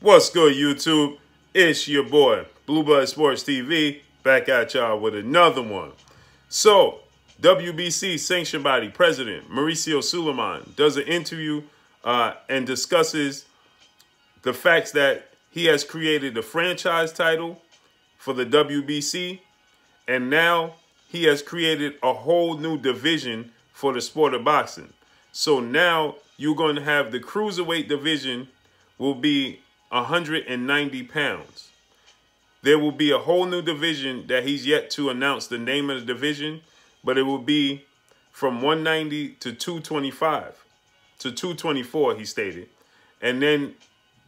What's good, YouTube? It's your boy, Blue Blood Sports TV, back at y'all with another one. So, WBC sanctioned body president Mauricio Sulaiman does an interview and discusses the facts that he has created a franchise title for the WBC, and now he has created a whole new division for the sport of boxing. So now you're going to have the cruiserweight division will be 190 pounds. There will be a whole new division that he's yet to announce the name of the division, but it will be from 190 to 225 to 224, he stated. And then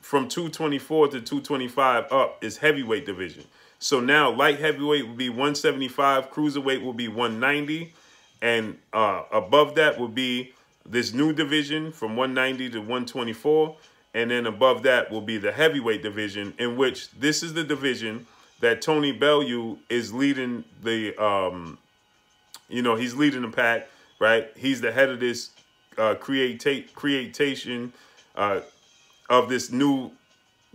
from 224 to 225 up is heavyweight division. So now light heavyweight will be 175, cruiserweight will be 190, and above that will be this new division from 190 to 124. And then above that will be the heavyweight division, in which this is the division that Tony Bellew is leading the, he's leading the pack, right? He's the head of this creation of this new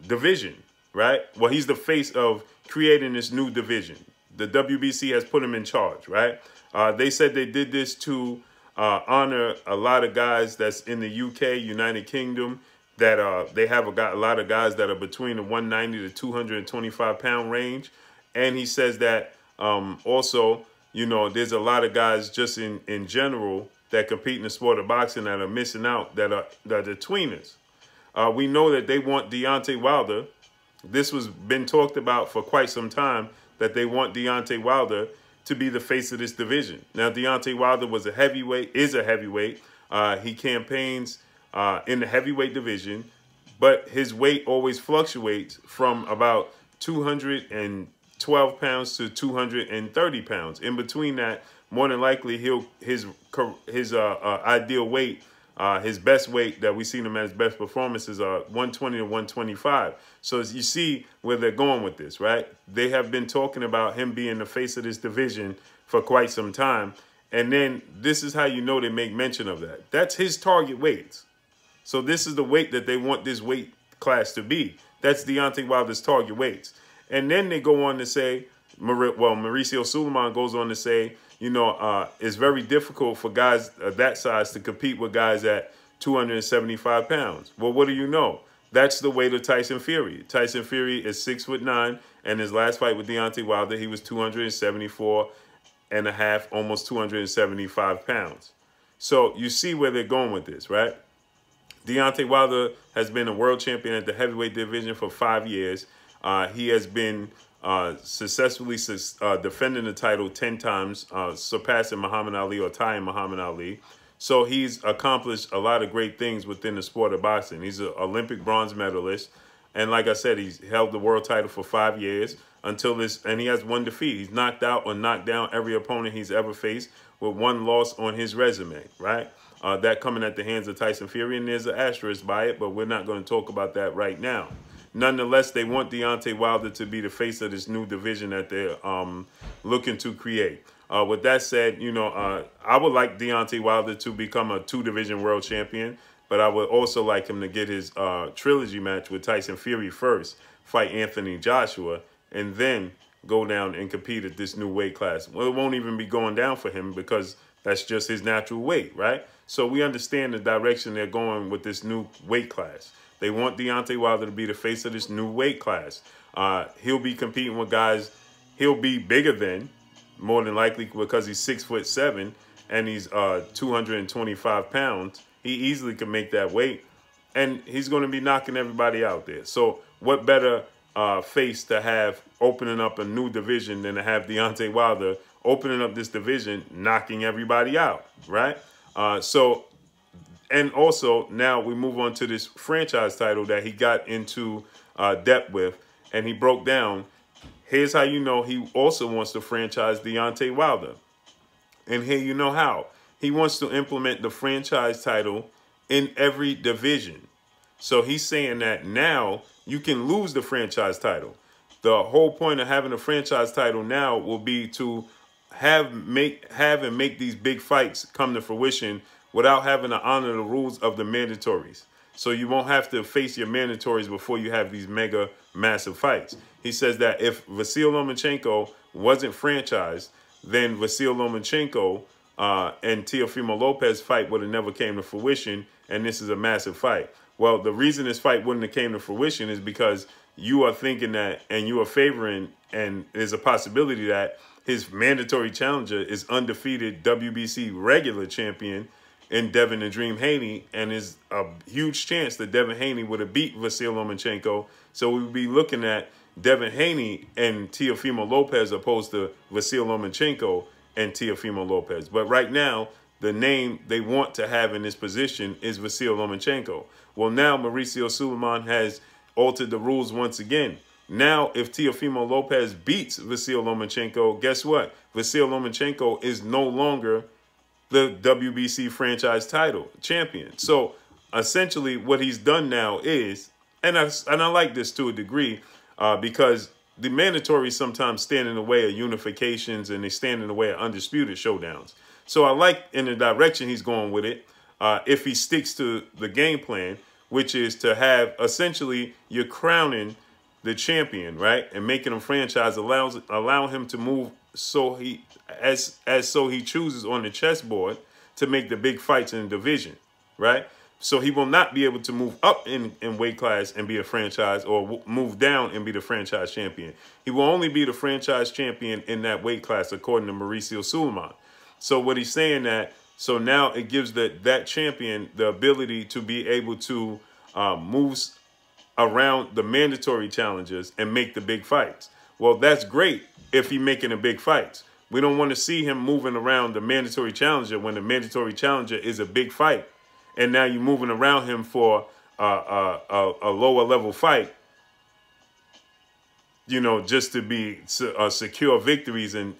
division, right? Well, he's the face of creating this new division. The WBC has put him in charge, right? They said they did this to honor a lot of guys that's in the UK, United Kingdom, that they have a lot of guys that are between the 190 to 225 pound range. And he says that also, there's a lot of guys just in general that compete in the sport of boxing that are missing out, that are the tweeners. We know that they want Deontay Wilder. This was been talked about for quite some time, that they want Deontay Wilder to be the face of this division. Now, Deontay Wilder was a heavyweight, is a heavyweight. He campaigns in the heavyweight division, but his weight always fluctuates from about 212 pounds to 230 pounds. In between that, more than likely, his ideal weight, his best weight that we seen him as best performances are 120 to 125. So as you see where they're going with this, right? They have been talking about him being the face of this division for quite some time. And then this is how you know they make mention of that. That's his target weights. So this is the weight that they want this weight class to be. That's Deontay Wilder's target weights. And then they go on to say, Mauricio Sulaiman goes on to say, it's very difficult for guys that size to compete with guys at 275 pounds. Well, what do you know? That's the weight of Tyson Fury. Tyson Fury is 6'9", and his last fight with Deontay Wilder, he was 274.5, almost 275 pounds. So you see where they're going with this, right? Deontay Wilder has been a world champion at the heavyweight division for 5 years. He has been successfully defending the title 10 times, surpassing Muhammad Ali or tying Muhammad Ali. So he's accomplished a lot of great things within the sport of boxing. He's an Olympic bronze medalist. And like I said, he's held the world title for 5 years until this, and he has one defeat. He's knocked out or knocked down every opponent he's ever faced, with one loss on his resume, right? That coming at the hands of Tyson Fury, and there's an asterisk by it, but we're not going to talk about that right now. Nonetheless, they want Deontay Wilder to be the face of this new division that they're looking to create. With that said, I would like Deontay Wilder to become a two-division world champion, but I would also like him to get his trilogy match with Tyson Fury first, fight Anthony Joshua, and then go down and compete at this new weight class. Well, it won't even be going down for him because that's just his natural weight, right? So we understand the direction they're going with this new weight class. They want Deontay Wilder to be the face of this new weight class. He'll be competing with guys he'll be bigger than, more than likely, because he's 6'7" and he's 225 pounds. He easily can make that weight, and he's going to be knocking everybody out there. So what better face to have opening up a new division than to have Deontay Wilder opening up this division, knocking everybody out, right? And also now we move on to this franchise title that he got into depth with, and he broke down. Here's how you know he also wants to franchise Deontay Wilder. And here you know how. He wants to implement the franchise title in every division. So he's saying that now you can lose the franchise title. The whole point of having a franchise title now will be to have and make these big fights come to fruition without having to honor the rules of the mandatories. So you won't have to face your mandatories before you have these mega massive fights. He says that if Vasyl Lomachenko wasn't franchised, then Vasyl Lomachenko and Teofimo Lopez fight would have never came to fruition, and this is a massive fight. Well, the reason this fight wouldn't have came to fruition is because you are thinking that, and you are favoring, and there's a possibility that his mandatory challenger is undefeated WBC regular champion in Devin the Dream Haney, and there's a huge chance that Devin Haney would have beat Vasyl Lomachenko. So we would be looking at Devin Haney and Teofimo Lopez opposed to Vasyl Lomachenko and Teofimo Lopez. But right now, the name they want to have in this position is Vasyl Lomachenko. Well, now Mauricio Sulaiman has altered the rules once again. Now, if Teofimo Lopez beats Vasyl Lomachenko, guess what? Vasyl Lomachenko is no longer the WBC franchise title champion. So essentially what he's done now is, and I like this to a degree, because the mandatories sometimes stand in the way of unifications and they stand in the way of undisputed showdowns. So I like in the direction he's going with it, if he sticks to the game plan, which is to have essentially you're crowning the champion, right? And making him franchise allow him to move so he so he chooses on the chessboard to make the big fights in the division, right? So he will not be able to move up in weight class and be a franchise, or move down and be the franchise champion. He will only be the franchise champion in that weight class, according to Mauricio Sulaiman. So what he's saying that, so now it gives that champion the ability to be able to move around the mandatory challenges and make the big fights. Well, that's great if he's making the big fights. We don't want to see him moving around the mandatory challenger when the mandatory challenger is a big fight. And now you're moving around him for a lower level fight, you know, just to be secure victories and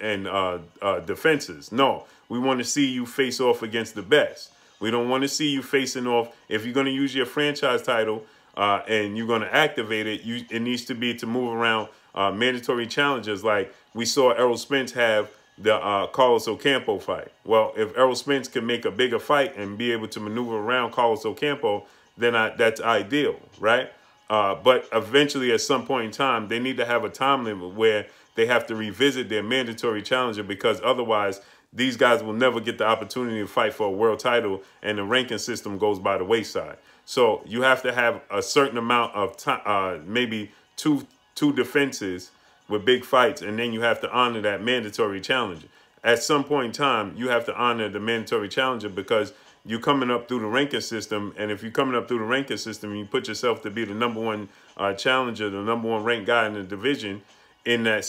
defenses. No, we want to see you face off against the best. We don't want to see you facing off. If you're going to use your franchise title and you're going to activate it, it needs to be to move around mandatory challenges. Like we saw Errol Spence have the Carlos Ocampo fight. Well, if Errol Spence can make a bigger fight and be able to maneuver around Carlos Ocampo, then that's ideal, right? But eventually, at some point in time, they need to have a time limit where they have to revisit their mandatory challenger, because otherwise these guys will never get the opportunity to fight for a world title, and the ranking system goes by the wayside. So you have to have a certain amount of time, maybe two defenses with big fights, and then you have to honor that mandatory challenger. At some point in time, you have to honor the mandatory challenger, because you're coming up through the ranking system, and if you're coming up through the ranking system, you put yourself to be the #1 challenger, the #1 ranked guy in the division in that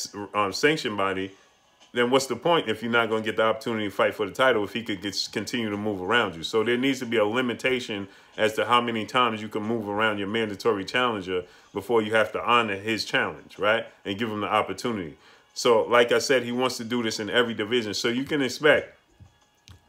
sanction body, then what's the point if you're not going to get the opportunity to fight for the title if he could continue to move around you? So there needs to be a limitation as to how many times you can move around your mandatory challenger before you have to honor his challenge, right? And give him the opportunity. So like I said, he wants to do this in every division. So you can expect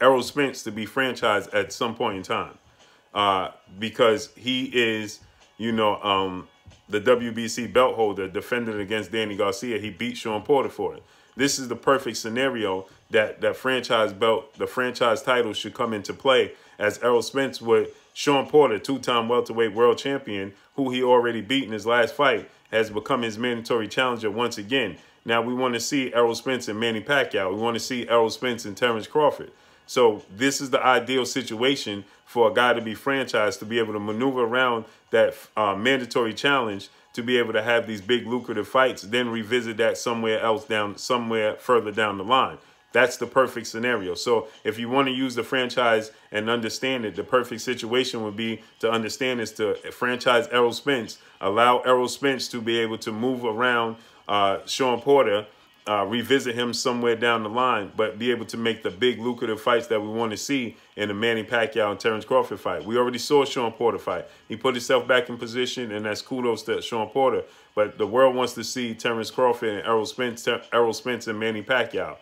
Errol Spence to be franchised at some point in time, because he is, you know, the WBC belt holder, defended against Danny Garcia. He beat Sean Porter for it. This is the perfect scenario that franchise belt, the franchise title, should come into play, as Errol Spence with Sean Porter, 2-time welterweight world champion, who he already beat in his last fight, has become his mandatory challenger once again. Now we want to see Errol Spence and Manny Pacquiao. We want to see Errol Spence and Terrence Crawford. So this is the ideal situation for a guy to be franchised, to be able to maneuver around that mandatory challenge, to be able to have these big lucrative fights, then revisit that somewhere else, somewhere further down the line. That's the perfect scenario. So if you want to use the franchise and understand it, the perfect situation would be to understand is to franchise Errol Spence, allow Errol Spence to be able to move around Sean Porter, revisit him somewhere down the line, but be able to make the big lucrative fights that we want to see in the Manny Pacquiao and Terrence Crawford fight. We already saw Sean Porter fight. He put himself back in position, and that's kudos to Sean Porter. But the world wants to see Terrence Crawford and Errol Spence and Manny Pacquiao.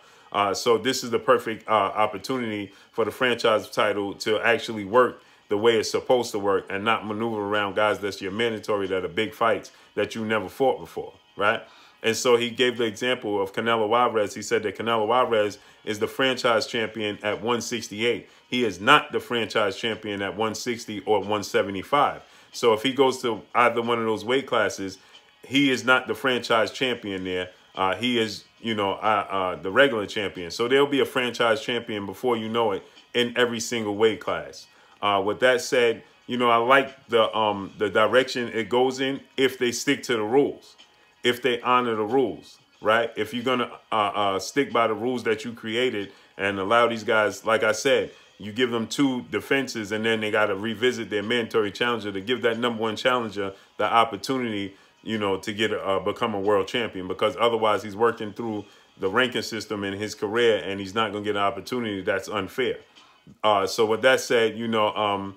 So this is the perfect opportunity for the franchise title to actually work the way it's supposed to work, and not maneuver around guys that's your mandatory, that are big fights that you never fought before, right? And so he gave the example of Canelo Alvarez. He said that Canelo Alvarez is the franchise champion at 168. He is not the franchise champion at 160 or 175. So if he goes to either one of those weight classes, he is not the franchise champion there. He is, you know, the regular champion. So there'll be a franchise champion before you know it in every single weight class. With that said, you know, I like the direction it goes in if they stick to the rules, if they honor the rules, right? If you're going to stick by the rules that you created and allow these guys, like I said, you give them 2 defenses and then they got to revisit their mandatory challenger to give that #1 challenger the opportunity, you know, to get become a world champion, because otherwise he's working through the ranking system in his career and he's not going to get an opportunity. That's unfair. So with that said, you know,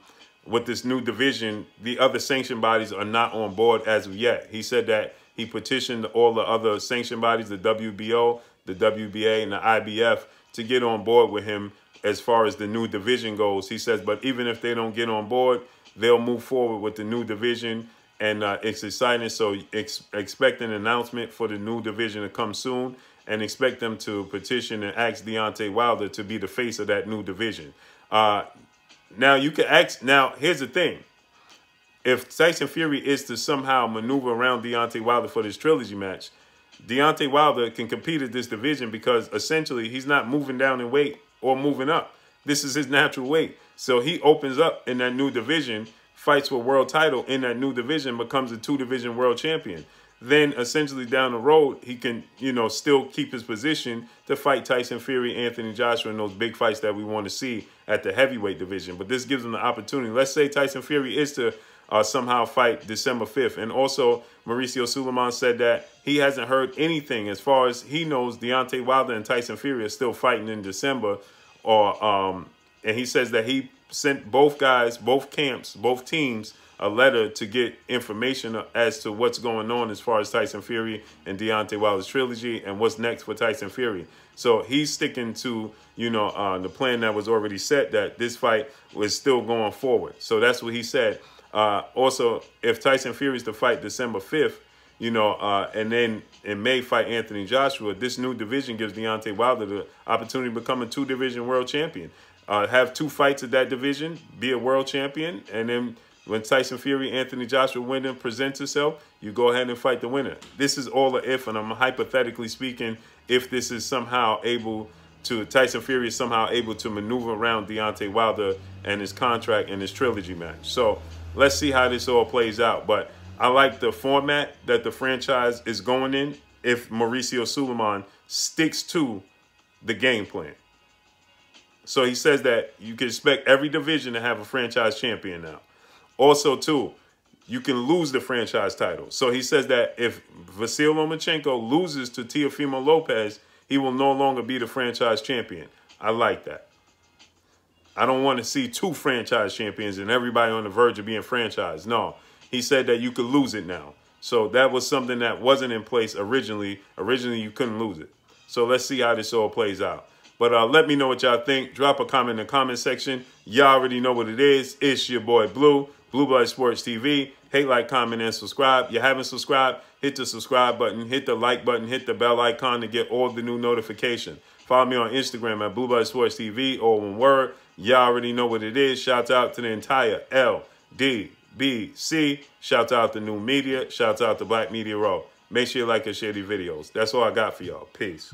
with this new division, the other sanction bodies are not on board as of yet. He said that he petitioned all the other sanction bodies, the WBO, the WBA, and the IBF, to get on board with him as far as the new division goes. He says, but even if they don't get on board, they'll move forward with the new division, and it's exciting. So expect an announcement for the new division to come soon, and expect them to petition and ask Deontay Wilder to be the face of that new division. Now, you can ask. Now, here's the thing. If Tyson Fury is to somehow maneuver around Deontay Wilder for this trilogy match, Deontay Wilder can compete at this division because essentially he's not moving down in weight or moving up. This is his natural weight. So he opens up in that new division, fights for world title in that new division, becomes a 2-division world champion. Then essentially down the road, he can, you know, still keep his position to fight Tyson Fury, Anthony Joshua in those big fights that we want to see at the heavyweight division. But this gives him the opportunity. Let's say Tyson Fury is to somehow fight December 5th. And also, Mauricio Sulaiman said that he hasn't heard anything. As far as he knows, Deontay Wilder and Tyson Fury are still fighting in December. And he says that he sent both guys, both camps, both teams, a letter to get information as to what's going on as far as Tyson Fury and Deontay Wilder's trilogy and what's next for Tyson Fury. So he's sticking to, you know, the plan that was already set, that this fight was still going forward. So that's what he said. Also, if Tyson Fury is to fight December 5th, you know, and then in May fight Anthony Joshua, this new division gives Deontay Wilder the opportunity to become a 2-division world champion. Have 2 fights at that division, be a world champion, and then when Tyson Fury, Anthony Joshua winner presents itself, you go ahead and fight the winner. This is all a if, and I'm hypothetically speaking, if this is somehow able to, Tyson Fury is somehow able to maneuver around Deontay Wilder and his contract and his trilogy match. So let's see how this all plays out. But I like the format that the franchise is going in if Mauricio Sulaiman sticks to the game plan. So he says that you can expect every division to have a franchise champion now. Also, too, you can lose the franchise title. So he says that if Vasyl Lomachenko loses to Teofimo Lopez, he will no longer be the franchise champion. I like that. I don't want to see 2 franchise champions and everybody on the verge of being franchised. No, he said that you could lose it now. So that was something that wasn't in place originally. Originally, you couldn't lose it. So let's see how this all plays out. But let me know what y'all think. Drop a comment in the comment section. Y'all already know what it is. It's your boy Blue, Blue Blood Sports TV. Hate, like, comment, and subscribe. You haven't subscribed, hit the subscribe button, hit the like button, hit the bell icon to get all the new notifications. Follow me on Instagram at Blue Blood Sports TV, or one word. Y'all already know what it is. Shout out to the entire LDBC. Shout out to New Media. Shout out to Black Media Row. Make sure you like and share these videos. That's all I got for y'all. Peace.